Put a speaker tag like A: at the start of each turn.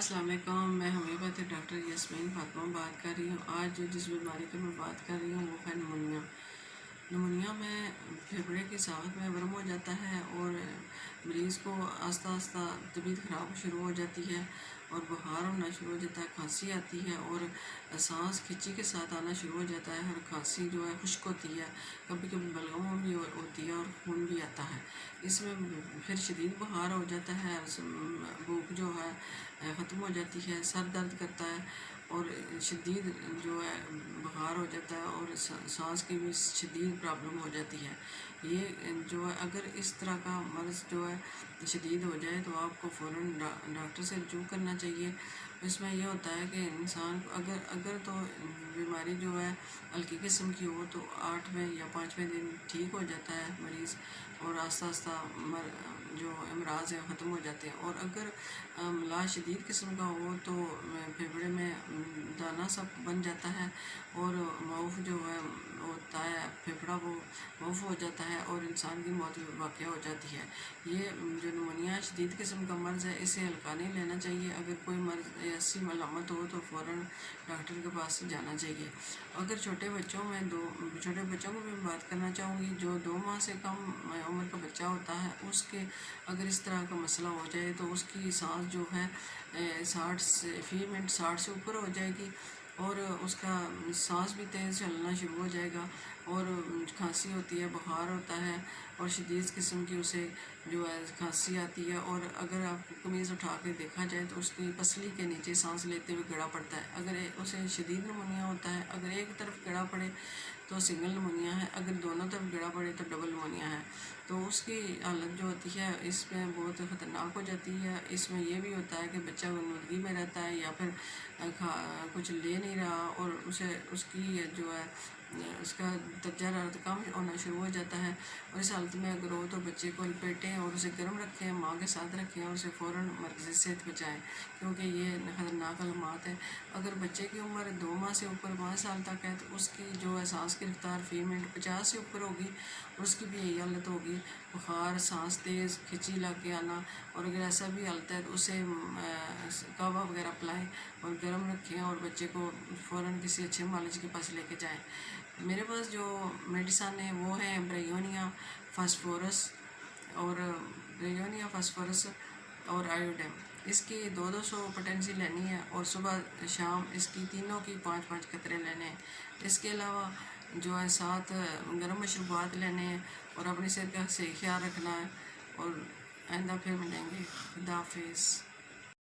A: السلام علیکم، میں ہومیوپیتھی ڈاکٹر یاسمین فاطمہ بات کر رہی ہوں۔ آج جس بیماری کی میں بات کر رہی ہوں وہ ہے نمونیا۔ نمونیا میں پھیپھڑے کی ساخت میں ورم ہو جاتا ہے اور مریض کو آہستہ آہستہ طبیعت خراب شروع ہو جاتی ہے اور بخار ہونا شروع ہو جاتا ہے، کھانسی آتی ہے اور سانس کھچی کے ساتھ آنا شروع ہو جاتا ہے، اور کھانسی جو ہے خشک ہوتی ہے، کبھی کبھی بلغموں بھی ہوتی ہے اور خون بھی آتا ہے۔ اس میں پھر شدید بخار ہو جاتا ہے، بھوک جو ہے ختم ہو جاتی ہے، سر درد کرتا ہے اور شدید جو ہے بخار ہو جاتا ہے اور سانس کی بھی شدید پرابلم ہو جاتی ہے۔ یہ جو ہے اگر اس طرح کا مرض جو ہے شدید ہو جائے تو آپ کو فوراً ڈاکٹر سے رجوع کرنا چاہیے۔ اس میں یہ ہوتا ہے کہ انسان کو اگر تو بیماری جو ہے ہلکی قسم کی ہو تو 8ویں یا 5ویں دن ٹھیک ہو جاتا ہے مریض، اور آہستہ آہستہ جو امراض ہیں ختم ہو جاتے ہیں، اور اگر لا شدید قسم کا ہو تو پھیپھڑے میں دانہ سب بن جاتا ہے اور معاف جو ہے ہوتا ہے، پھیپھڑا وہ معاف ہو جاتا ہے اور انسان کی موت واقع ہو جاتی ہے۔ یہ جو نمونیا شدید قسم کا مرض ہے اسے ہلکا نہیں لینا چاہیے۔ اگر کوئی مرض ایسی علامت ہو تو فوراً ڈاکٹر کے پاس جانا چاہیے۔ اگر چھوٹے بچوں کو بھی بات کرنا چاہوں گی، جو 2 ماہ سے کم عمر کا بچہ ہوتا ہے، اس کے اگر اس طرح کا مسئلہ ہو جائے تو اس کی سانس جو ہے 60 سے اوپر ہو جائے گی اور اس کا سانس بھی تیز چلنا شروع ہو جائے گا، اور کھانسی ہوتی ہے، بخار ہوتا ہے اور شدید قسم کی اسے جو ہے کھانسی آتی ہے، اور اگر آپ کو قمیض اٹھا کے دیکھا جائے تو اس کی پسلی کے نیچے سانس لیتے ہوئے گڑا پڑتا ہے۔ اگر اسے شدید نمونیا ہوتا ہے، اگر ایک طرف گڑا پڑے تو سنگل نمونیا ہے، اگر دونوں طرف گڑا پڑے تو ڈبل نمونیا ہے۔ تو اس کی حالت جو ہوتی ہے اس میں بہت خطرناک ہو جاتی ہے۔ اس میں یہ بھی ہوتا ہے کہ بچہ غنودگی میں رہتا ہے یا پھر کچھ لے نہیں رہا، اور اس کی جو ہے اس کا درجہ حرارت کم ہونا شروع ہو جاتا ہے، اور اس حالت میں اگر ہو تو بچے کو لپیٹیں اور اسے گرم رکھیں، ماں کے ساتھ رکھیں اور اسے فوراً مرکزِ صحت پہنچائیں، کیونکہ یہ خطرناک علامات ہیں۔ اگر بچے کی عمر 2 ماہ سے اوپر 5 سال تک ہے تو اس کی جو ہے سانس کی رفتار فی منٹ 50 سے اوپر ہوگی، اور اس کی بھی یہی حالت ہوگی، بخار، سانس تیز، کھچی لگ کے آنا، اور اگر ایسا بھی حالت ہے تو اسے کعوہ وغیرہ پلائیں اور گرم رکھیں اور بچے کو فوراً کسی اچھے معالج کے پاس لے کے جائیں۔ میرے پاس جو میڈیسن ہیں وہ ہیں برائیونیا فاسفورس اور آیوڈیم۔ اس کی 200 پوٹینسی لینی ہے اور صبح شام اس کی تینوں کی 5 قطرے لینے ہیں۔ اس کے علاوہ جو ہے 7 گرم مشروبات لینے ہیں اور اپنی صحت کا صحیح خیال رکھنا ہے، اور آئندہ پھر ملیں گے۔ خدا حافظ۔